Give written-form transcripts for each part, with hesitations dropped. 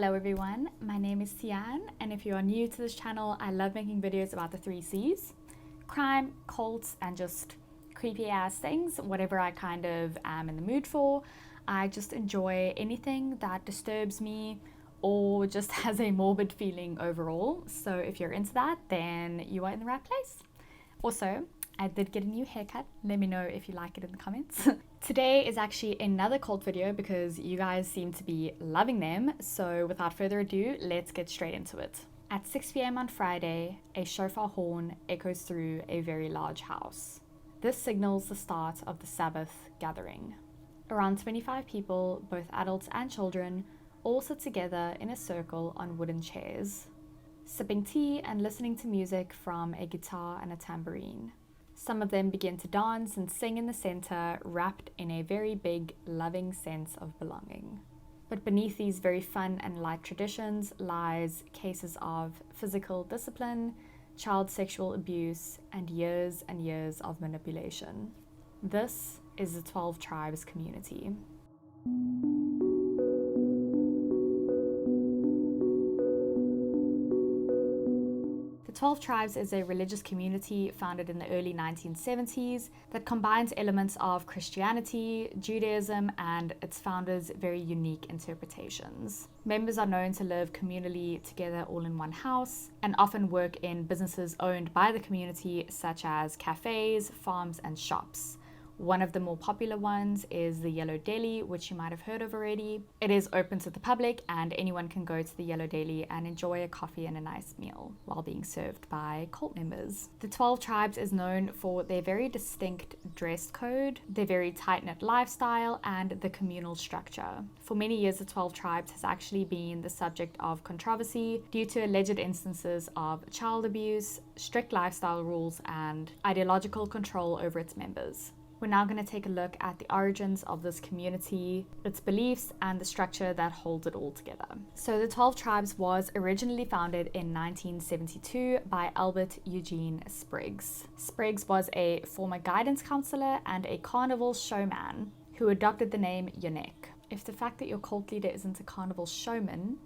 Hello everyone, my name is Tian, and if you are new to this channel, I love making videos about the 3 C's: crime, cults, and just creepy ass things, whatever I kind of am in the mood for. I just enjoy anything that disturbs me or just has a morbid feeling overall. So if you're into that, then you are in the right place. Also, I did get a new haircut. Let me know if you like it in the comments. Today is actually another cult video because you guys seem to be loving them. So without further ado, let's get straight into it. At 6 p.m. on Friday, a shofar horn echoes through a very large house. This signals the start of the Sabbath gathering. Around 25 people, both adults and children, all sit together in a circle on wooden chairs, sipping tea and listening to music from a guitar and a tambourine. Some of them begin to dance and sing in the center, wrapped in a very big, loving sense of belonging. But beneath these very fun and light traditions lies cases of physical discipline, child sexual abuse, and years of manipulation. This is the 12 Tribes community. The 12 Tribes is a religious community founded in the early 1970s that combines elements of Christianity, Judaism, and its founders' very unique interpretations. Members are known to live communally together all in one house and often work in businesses owned by the community, such as cafes, farms, and shops. One of the more popular ones is the Yellow Deli, which you might have heard of already. It is open to the public and anyone can go to the Yellow Deli and enjoy a coffee and a nice meal while being served by cult members. The 12 Tribes is known for their very distinct dress code, their very tight-knit lifestyle, and the communal structure. For many years, the 12 Tribes has actually been the subject of controversy due to alleged instances of child abuse, strict lifestyle rules, and ideological control over its members. We're now going to take a look at the origins of this community, its beliefs, and the structure that holds it all together. So the 12 Tribes was originally founded in 1972 by Albert Eugene Spriggs. Spriggs was a former guidance counselor and a carnival showman who adopted the name Yonek. If the fact that your cult leader isn't a carnival showman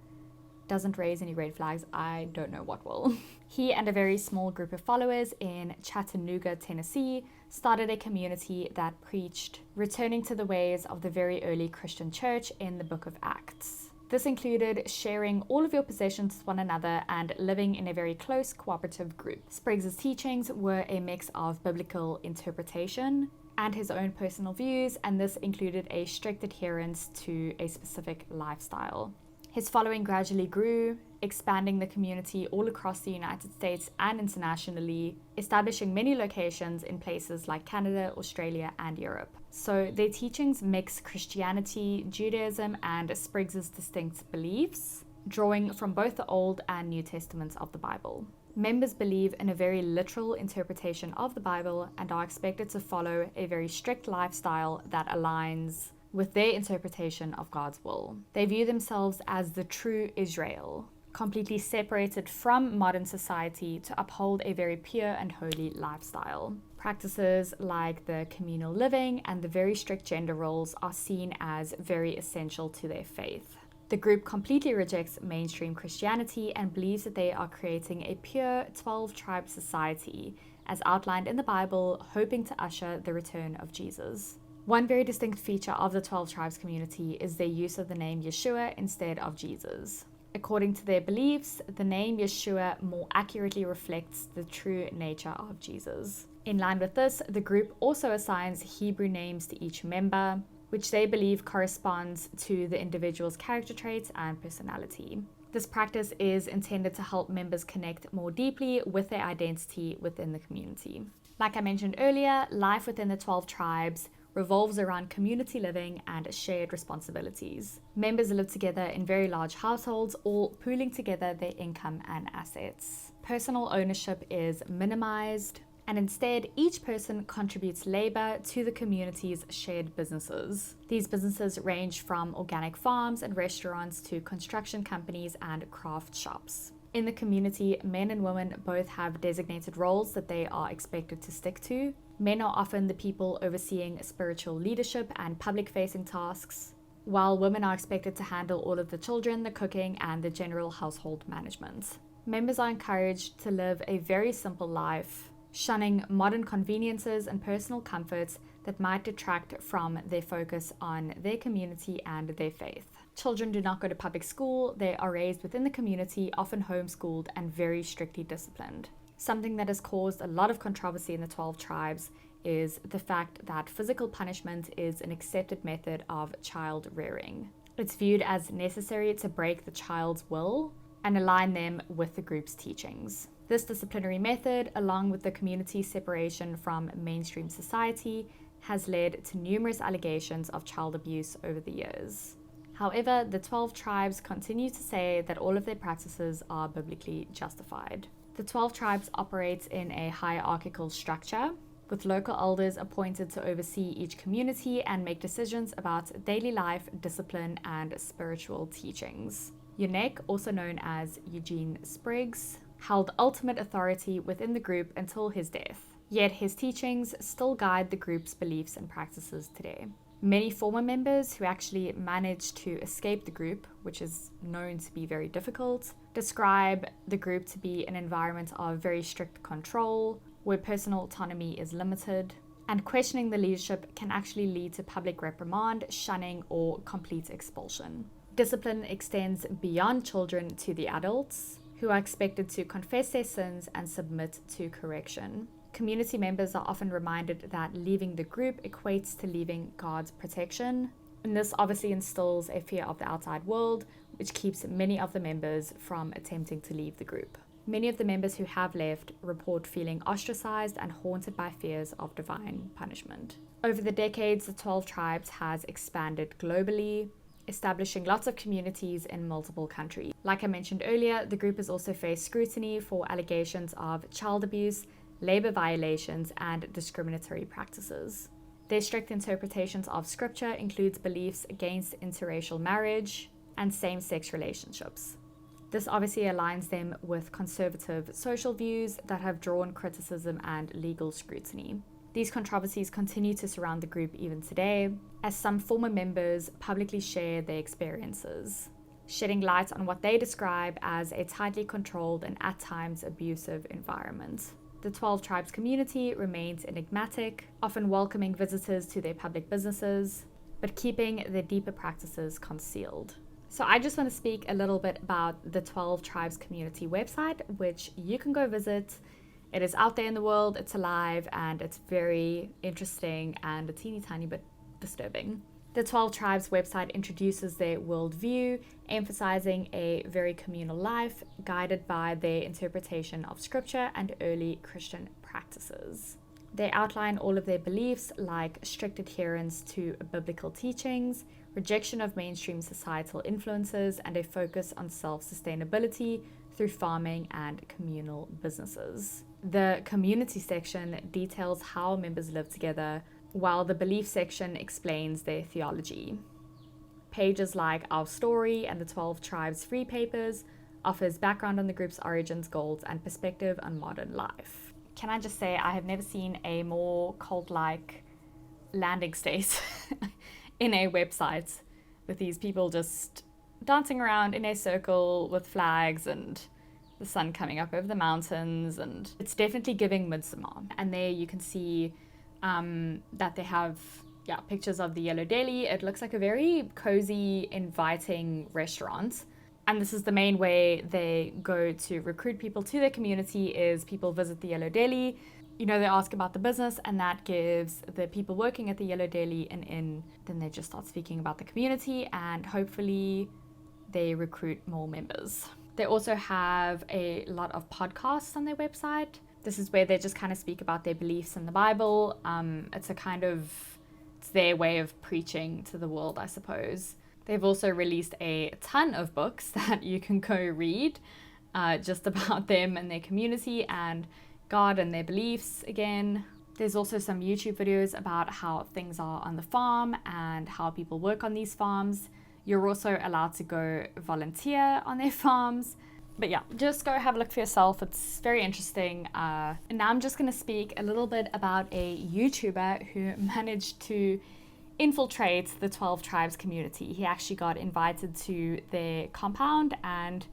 doesn't raise any red flags, I don't know what will. He and a very small group of followers in Chattanooga, Tennessee, started a community that preached returning to the ways of the very early Christian church in the book of Acts. This included sharing all of your possessions with one another and living in a very close cooperative group. Spriggs' teachings were a mix of biblical interpretation and his own personal views, and this included a strict adherence to a specific lifestyle. His following gradually grew, expanding the community all across the United States and internationally, establishing many locations in places like Canada, Australia, and Europe. So their teachings mix Christianity, Judaism, and Spriggs' distinct beliefs, drawing from both the Old and New Testaments of the Bible. Members believe in a very literal interpretation of the Bible and are expected to follow a very strict lifestyle that aligns with their interpretation of God's will. They view themselves as the true Israel, completely separated from modern society to uphold a very pure and holy lifestyle. Practices like the communal living and the very strict gender roles are seen as very essential to their faith. The group completely rejects mainstream Christianity and believes that they are creating a pure 12-tribe society, as outlined in the Bible, hoping to usher the return of Jesus. One very distinct feature of the 12 Tribes community is their use of the name Yeshua instead of Jesus. According to their beliefs, the name Yeshua more accurately reflects the true nature of Jesus. In line with this, the group also assigns Hebrew names to each member, which they believe corresponds to the individual's character traits and personality. This practice is intended to help members connect more deeply with their identity within the community. Like I mentioned earlier, life within the 12 Tribes revolves around community living and shared responsibilities. Members live together in very large households, all pooling together their income and assets. Personal ownership is minimized, and instead each person contributes labor to the community's shared businesses. These businesses range from organic farms and restaurants to construction companies and craft shops. In the community, men and women both have designated roles that they are expected to stick to. Men are often the people overseeing spiritual leadership and public-facing tasks, while women are expected to handle all of the children, the cooking, and the general household management. Members are encouraged to live a very simple life, shunning modern conveniences and personal comforts that might detract from their focus on their community and their faith. Children do not go to public school, they are raised within the community, often homeschooled and very strictly disciplined. Something that has caused a lot of controversy in the 12 tribes is the fact that physical punishment is an accepted method of child rearing. It's viewed as necessary to break the child's will and align them with the group's teachings. This disciplinary method, along with the community separation from mainstream society, has led to numerous allegations of child abuse over the years. However, the 12 tribes continue to say that all of their practices are biblically justified. The 12 tribes operate in a hierarchical structure, with local elders appointed to oversee each community and make decisions about daily life, discipline, and spiritual teachings. Eunuch, also known as Eugene Spriggs, held ultimate authority within the group until his death, yet his teachings still guide the group's beliefs and practices today. Many former members who actually managed to escape the group, which is known to be very difficult, describe the group to be an environment of very strict control, where personal autonomy is limited, and questioning the leadership can actually lead to public reprimand, shunning, or complete expulsion. Discipline extends beyond children to the adults, who are expected to confess their sins and submit to correction. Community members are often reminded that leaving the group equates to leaving God's protection, and this obviously instills a fear of the outside world, which keeps many of the members from attempting to leave the group. Many of the members who have left report feeling ostracized and haunted by fears of divine punishment. Over the decades, the 12 tribes has expanded globally, establishing lots of communities in multiple countries. Like I mentioned earlier, the group has also faced scrutiny for allegations of child abuse, labor violations, and discriminatory practices. Their strict interpretations of scripture includes beliefs against interracial marriage and same-sex relationships. This obviously aligns them with conservative social views that have drawn criticism and legal scrutiny. These controversies continue to surround the group even today, as some former members publicly share their experiences, shedding light on what they describe as a tightly controlled and at times abusive environment. The 12 tribes community remains enigmatic, often welcoming visitors to their public businesses, but keeping their deeper practices concealed. So I just want to speak a little bit about the 12 Tribes community website, which you can go visit. It is out there in the world, it's alive, and it's very interesting and a teeny tiny bit disturbing. The 12 Tribes website introduces their worldview, emphasizing a very communal life, guided by their interpretation of scripture and early Christian practices. They outline all of their beliefs, like strict adherence to biblical teachings, rejection of mainstream societal influences, and a focus on self-sustainability through farming and communal businesses. The community section details how members live together, while the belief section explains their theology. Pages like Our Story and the 12 Tribes Free Papers offers background on the group's origins, goals, and perspective on modern life. Can I just say, I have never seen a more cult-like landing state in a website, with these people just dancing around in a circle with flags and the sun coming up over the mountains, and it's definitely giving Midsummer. And there you can see that they have pictures of the Yellow Deli. It looks like a very cozy, inviting restaurant. And this is the main way they go to recruit people to their community, is people visit the Yellow Deli. You know, they ask about the business, and that gives the people working at the Yellow Deli an in. Then they just start speaking about the community, and hopefully they recruit more members. They also have a lot of podcasts on their website. This is where they just kind of speak about their beliefs in the Bible. It's their way of preaching to the world, I suppose. They've also released a ton of books that you can go read just about them and their community and God and their beliefs again. There's also some YouTube videos about how things are on the farm and how people work on these farms. You're also allowed to go volunteer on their farms. But yeah, just go have a look for yourself. It's very interesting. And now I'm just going to speak a little bit about a YouTuber who managed to infiltrate the 12 tribes community. He actually got invited to their compound and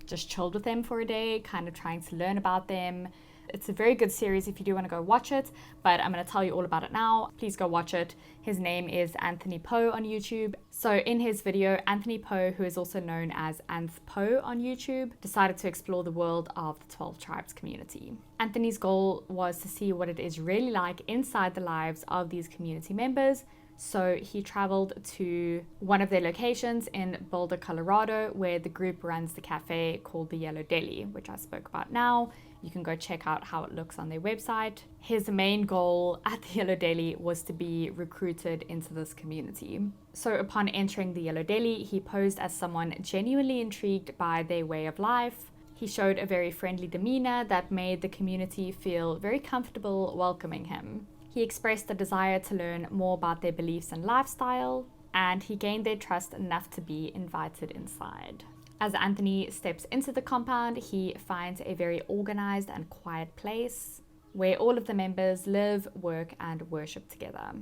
just chilled with them for a day, kind of trying to learn about them. It's a very good series if you do want to go watch it, but I'm going to tell you all about it now. Please go watch it. His name is Anthony Poe on YouTube. So in his video, Anthony Poe, who is also known as Anth Poe on YouTube, decided to explore the world of the 12 tribes community. Anthony's goal was to see what it is really like inside the lives of these community members. So he traveled to one of their locations in Boulder, Colorado, where the group runs the cafe called the Yellow Deli, which I spoke about now. You can go check out how it looks on their website. His main goal at the Yellow Deli was to be recruited into this community. So upon entering the Yellow Deli, he posed as someone genuinely intrigued by their way of life. He showed a very friendly demeanor that made the community feel very comfortable welcoming him. He expressed a desire to learn more about their beliefs and lifestyle, and he gained their trust enough to be invited inside. As Anthony steps into the compound, he finds a very organized and quiet place where all of the members live, work, and worship together.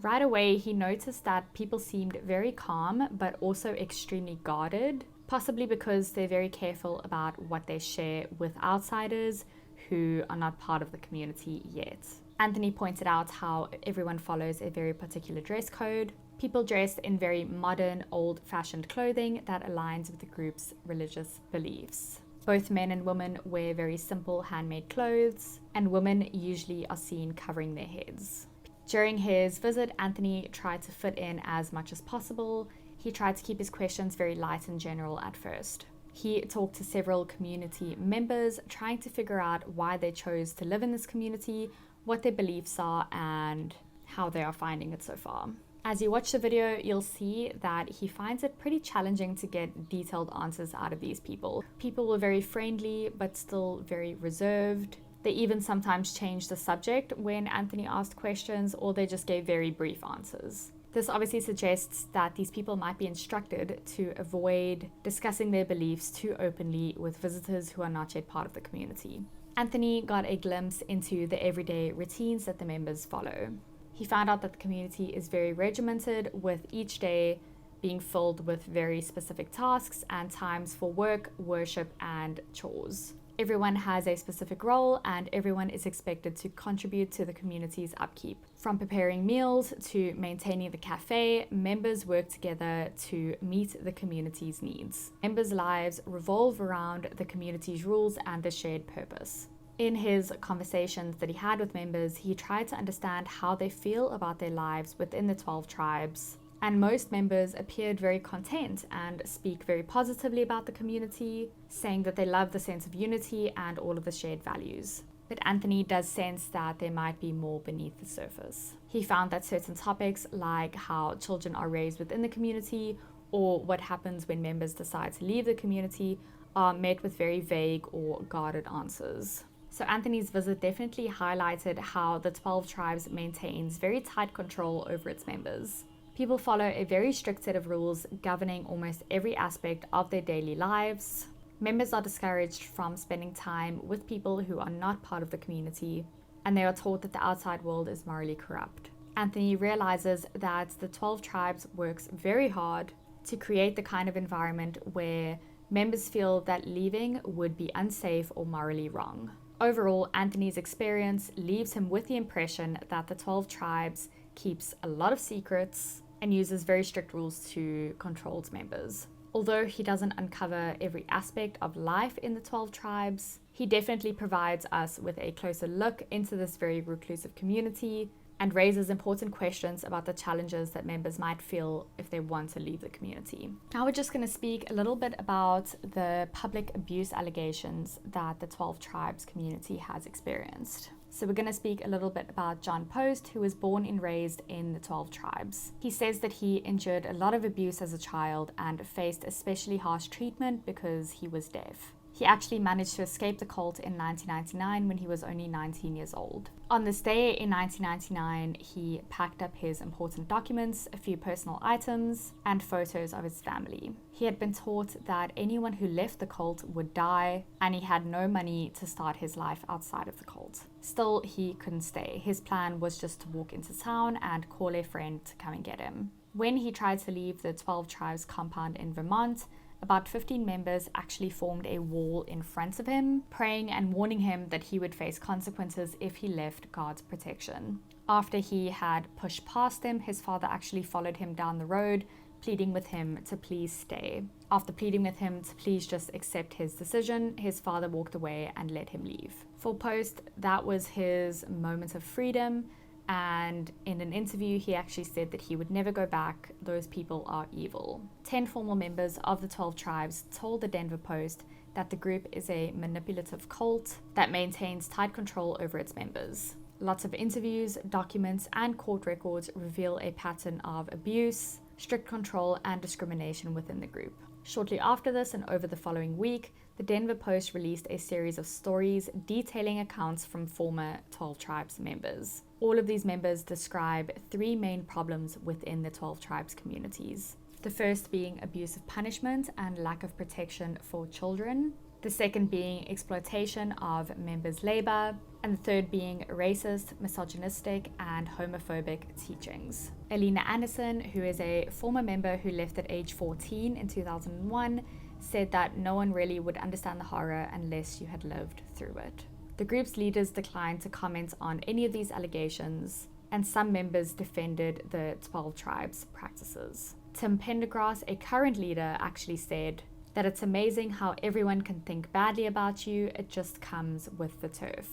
Right away, he noticed that people seemed very calm, but also extremely guarded, possibly because they're very careful about what they share with outsiders who are not part of the community yet. Anthony pointed out how everyone follows a very particular dress code. People dressed in very modern, old-fashioned clothing that aligns with the group's religious beliefs. Both men and women wear very simple handmade clothes, and women usually are seen covering their heads. During his visit, Anthony tried to fit in as much as possible. He tried to keep his questions very light and general at first. He talked to several community members, trying to figure out why they chose to live in this community, what their beliefs are, and how they are finding it so far. As you watch the video, you'll see that he finds it pretty challenging to get detailed answers out of these people. People were very friendly, but still very reserved. They even sometimes changed the subject when Anthony asked questions, or they just gave very brief answers. This obviously suggests that these people might be instructed to avoid discussing their beliefs too openly with visitors who are not yet part of the community. Anthony got a glimpse into the everyday routines that the members follow. He found out that the community is very regimented, with each day being filled with very specific tasks and times for work, worship, and chores. Everyone has a specific role, and everyone is expected to contribute to the community's upkeep. From preparing meals to maintaining the cafe, members work together to meet the community's needs. Members' lives revolve around the community's rules and the shared purpose. In his conversations that he had with members, he tried to understand how they feel about their lives within the 12 tribes. And most members appeared very content and speak very positively about the community, saying that they love the sense of unity and all of the shared values. But Anthony does sense that there might be more beneath the surface. He found that certain topics, like how children are raised within the community or what happens when members decide to leave the community, are met with very vague or guarded answers. So Anthony's visit definitely highlighted how the 12 tribes maintains very tight control over its members. People follow a very strict set of rules governing almost every aspect of their daily lives. Members are discouraged from spending time with people who are not part of the community, and they are taught that the outside world is morally corrupt. Anthony realizes that the 12 tribes works very hard to create the kind of environment where members feel that leaving would be unsafe or morally wrong. Overall, Anthony's experience leaves him with the impression that the 12 tribes keeps a lot of secrets and uses very strict rules to control its members. Although he doesn't uncover every aspect of life in the 12 tribes, he definitely provides us with a closer look into this very reclusive community and raises important questions about the challenges that members might feel if they want to leave the community. Now we're just going to speak a little bit about the public abuse allegations that the 12 tribes community has experienced. So we're going to speak a little bit about John Post, who was born and raised in the 12 tribes. He says that he endured a lot of abuse as a child and faced especially harsh treatment because he was deaf. He He actually managed to escape the cult in 1999 when he was only 19 years old. On this day in 1999, he packed up his important documents, a few personal items, and photos of his family. He had been taught that anyone who left the cult would die, and he had no money to start his life outside of the cult. Still, he couldn't stay. His plan was just to walk into town and call a friend to come and get him. When he tried to leave the 12 Tribes compound in Vermont, about 15 members actually formed a wall in front of him, praying and warning him that he would face consequences if he left God's protection. After he had pushed past them, his father actually followed him down the road, pleading with him to please stay. After pleading with him to please just accept his decision, his father walked away and let him leave. For Post, that was his moment of freedom. And in an interview, he actually said that he would never go back. Those people are evil. 10 former members of the 12 Tribes told the Denver Post that the group is a manipulative cult that maintains tight control over its members. Lots of interviews, documents, and court records reveal a pattern of abuse, strict control, and discrimination within the group. Shortly after this and over the following week, the Denver Post released a series of stories detailing accounts from former 12 Tribes members. All of these members describe 3 main problems within the 12 Tribes communities. The first being abusive punishment and lack of protection for children. The second being exploitation of members' labor. And the third being racist, misogynistic, and homophobic teachings. Alina Anderson, who is a former member who left at age 14 in 2001, said that no one really would understand the horror unless you had lived through it. The group's leaders declined to comment on any of these allegations, and some members defended the 12 Tribes' practices. Tim Pendergrass, a current leader, actually said that it's amazing how everyone can think badly about you, it just comes with the turf.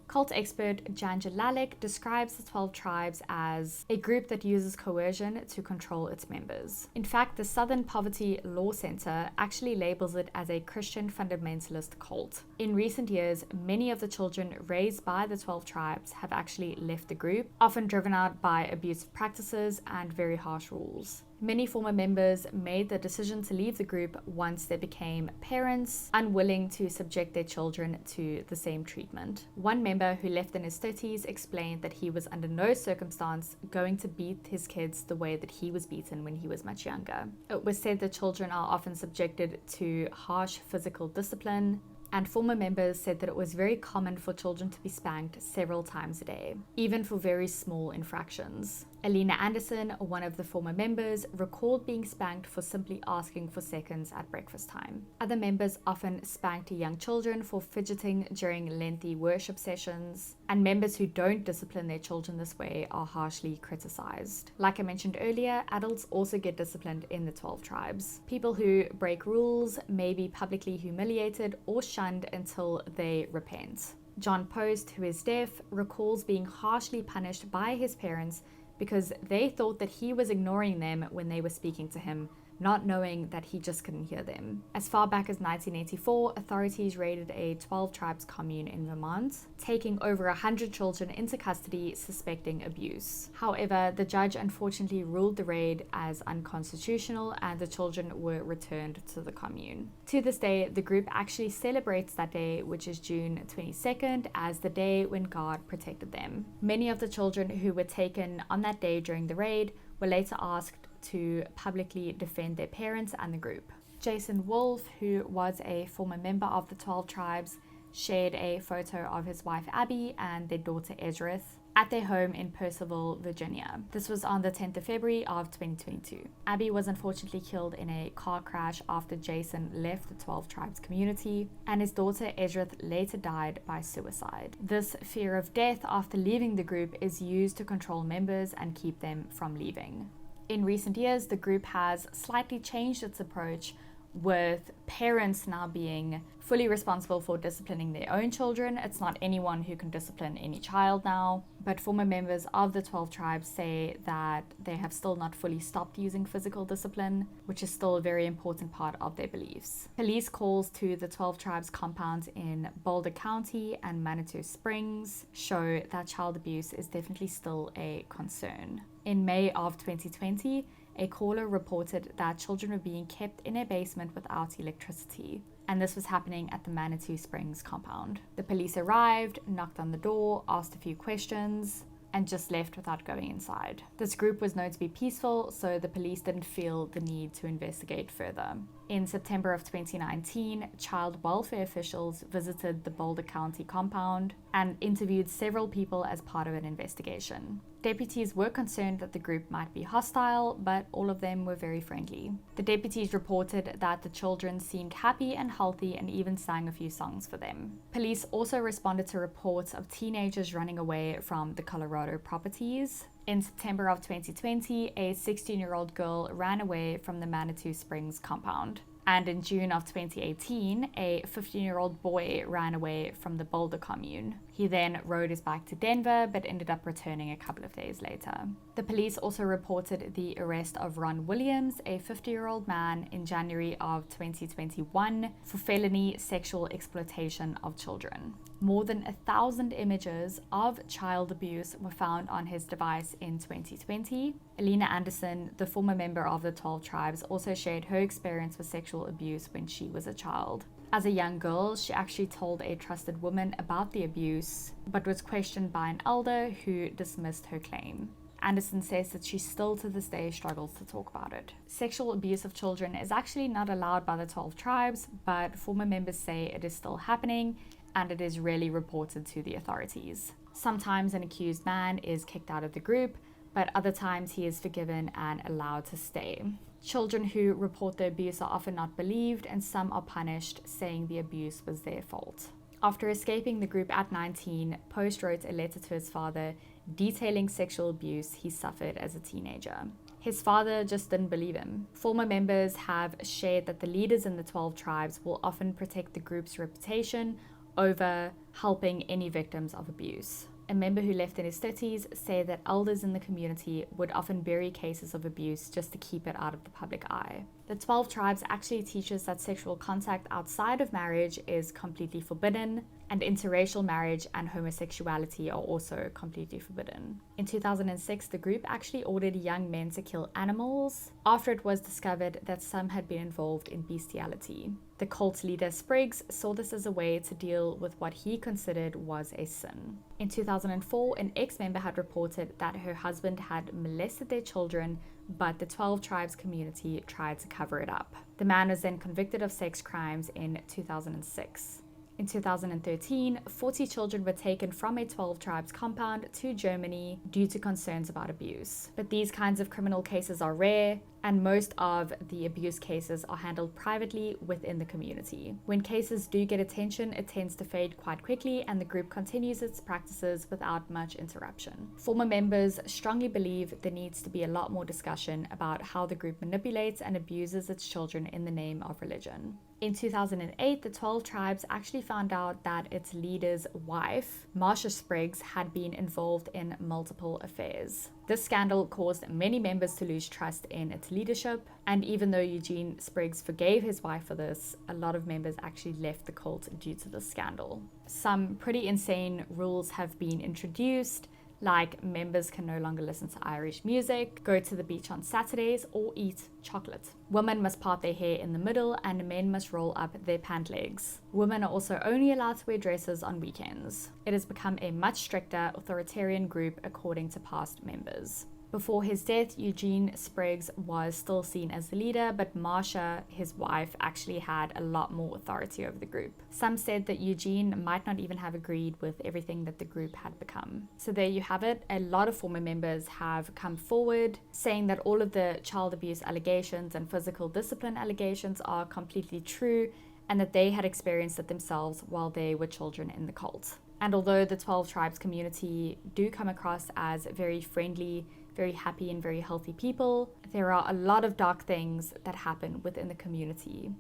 Cult expert Jan Jalalik describes the 12 Tribes as a group that uses coercion to control its members. In fact, the Southern Poverty Law Center actually labels it as a Christian fundamentalist cult. In recent years, many of the children raised by the 12 Tribes have actually left the group, often driven out by abusive practices and very harsh rules. Many former members made the decision to leave the group once they became parents, unwilling to subject their children to the same treatment. One member who left in his 30s explained that he was under no circumstance going to beat his kids the way that he was beaten when he was much younger. It was said that children are often subjected to harsh physical discipline, and former members said that it was very common for children to be spanked several times a day, even for very small infractions. Alina Anderson, one of the former members, recalled being spanked for simply asking for seconds at breakfast time. Other members often spanked young children for fidgeting during lengthy worship sessions, and members who don't discipline their children this way are harshly criticized. Like I mentioned earlier, adults also get disciplined in the 12 Tribes. People who break rules may be publicly humiliated or shunned until they repent. John Post, who is deaf, recalls being harshly punished by his parents because they thought that he was ignoring them when they were speaking to him, not knowing that he just couldn't hear them. As far back as 1984, authorities raided a 12 Tribes commune in Vermont, taking over 100 children into custody suspecting abuse. However, the judge unfortunately ruled the raid as unconstitutional and the children were returned to the commune. To this day, the group actually celebrates that day, which is June 22nd, as the day when God protected them. Many of the children who were taken on that day during the raid were later asked to publicly defend their parents and the group. Jason Wolf, who was a former member of the 12 Tribes, shared a photo of his wife Abby and their daughter Ezrith at their home in Purcellville, Virginia. This was on the 10th of February of 2022. Abby was unfortunately killed in a car crash after Jason left the 12 Tribes community, and his daughter Ezrith later died by suicide. This fear of death after leaving the group is used to control members and keep them from leaving. In recent years, the group has slightly changed its approach, with parents now being fully responsible for disciplining their own children. It's not anyone who can discipline any child now, but former members of the 12 Tribes say that they have still not fully stopped using physical discipline, which is still a very important part of their beliefs. Police calls to the 12 Tribes compounds in Boulder County and Manitou Springs show that child abuse is definitely still a concern. In May of 2020, a caller reported that children were being kept in a basement without electricity, and this was happening at the Manitou Springs compound. The police arrived, knocked on the door, asked a few questions, and just left without going inside. This group was known to be peaceful, so the police didn't feel the need to investigate further. In September of 2019, child welfare officials visited the Boulder County compound and interviewed several people as part of an investigation. Deputies were concerned that the group might be hostile, but all of them were very friendly. The deputies reported that the children seemed happy and healthy and even sang a few songs for them. Police also responded to reports of teenagers running away from the Colorado properties. In September of 2020, a 16-year-old girl ran away from the Manitou Springs compound. And in June of 2018, a 15-year-old boy ran away from the Boulder commune. He then rode his bike to Denver, but ended up returning a couple of days later. The police also reported the arrest of Ron Williams, a 50-year-old man, in January of 2021 for felony sexual exploitation of children. More than 1,000 images of child abuse were found on his device in 2020. Alina Anderson, the former member of the 12 Tribes, also shared her experience with sexual abuse when she was a child. As a young girl, she actually told a trusted woman about the abuse, but was questioned by an elder who dismissed her claim. Anderson says that she still to this day struggles to talk about it. Sexual abuse of children is actually not allowed by the 12 Tribes, but former members say it is still happening and it is rarely reported to the authorities. Sometimes an accused man is kicked out of the group, but other times he is forgiven and allowed to stay. Children who report the abuse are often not believed, and some are punished, saying the abuse was their fault. After escaping the group at 19, Post wrote a letter to his father detailing sexual abuse he suffered as a teenager. His father just didn't believe him. Former members have shared that the leaders in the 12 Tribes will often protect the group's reputation over helping any victims of abuse. A member who left in his 30s said that elders in the community would often bury cases of abuse just to keep it out of the public eye. The 12 Tribes actually teaches that sexual contact outside of marriage is completely forbidden, and interracial marriage and homosexuality are also completely forbidden. In 2006, the group actually ordered young men to kill animals after it was discovered that some had been involved in bestiality. The cult leader Spriggs saw this as a way to deal with what he considered was a sin. In 2004, an ex-member had reported that her husband had molested their children, but the 12 Tribes community tried to cover it up. The man was then convicted of sex crimes in 2006. In 2013, 40 children were taken from a 12 Tribes compound to Germany due to concerns about abuse. But these kinds of criminal cases are rare, and most of the abuse cases are handled privately within the community. When cases do get attention, it tends to fade quite quickly, and the group continues its practices without much interruption. Former members strongly believe there needs to be a lot more discussion about how the group manipulates and abuses its children in the name of religion. In 2008, the 12 Tribes actually found out that its leader's wife, Marsha Spriggs, had been involved in multiple affairs. This scandal caused many members to lose trust in its leadership, and even though Eugene Spriggs forgave his wife for this, a lot of members actually left the cult due to this scandal. Some pretty insane rules have been introduced, like members can no longer listen to Irish music, go to the beach on Saturdays, or eat chocolate. Women must part their hair in the middle, and men must roll up their pant legs. Women are also only allowed to wear dresses on weekends. It has become a much stricter, authoritarian group according to past members. Before his death, Eugene Spriggs was still seen as the leader, but Marsha, his wife, actually had a lot more authority over the group. Some said that Eugene might not even have agreed with everything that the group had become. So there you have it. A lot of former members have come forward saying that all of the child abuse allegations and physical discipline allegations are completely true, and that they had experienced it themselves while they were children in the cult. And although the 12 Tribes community do come across as very friendly, very happy and very healthy people, there are a lot of dark things that happen within the community.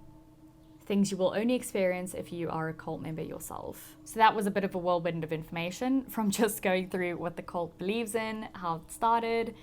Things you will only experience if you are a cult member yourself. So that was a bit of a whirlwind of information, from just going through what the cult believes in, how it started,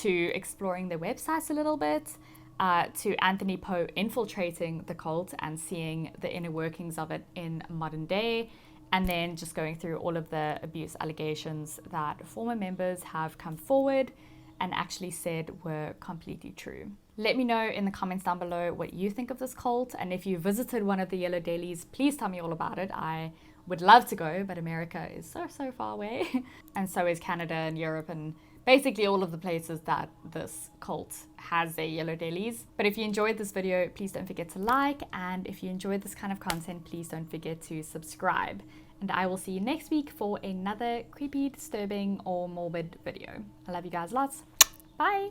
to exploring their websites a little bit, to Anthony Poe infiltrating the cult and seeing the inner workings of it in modern day, and then just going through all of the abuse allegations that former members have come forward, and actually said were completely true. Let me know in the comments down below what you think of this cult, and if you visited one of the yellow dailies, please tell me all about it. I would love to go, but America is so far away. And so is Canada and Europe and basically all of the places that this cult has their yellow dailies. But if you enjoyed this video, please don't forget to like, and if you enjoyed this kind of content, please don't forget to subscribe. And I will see you next week for another creepy, disturbing, or morbid video. I love you guys lots. Bye!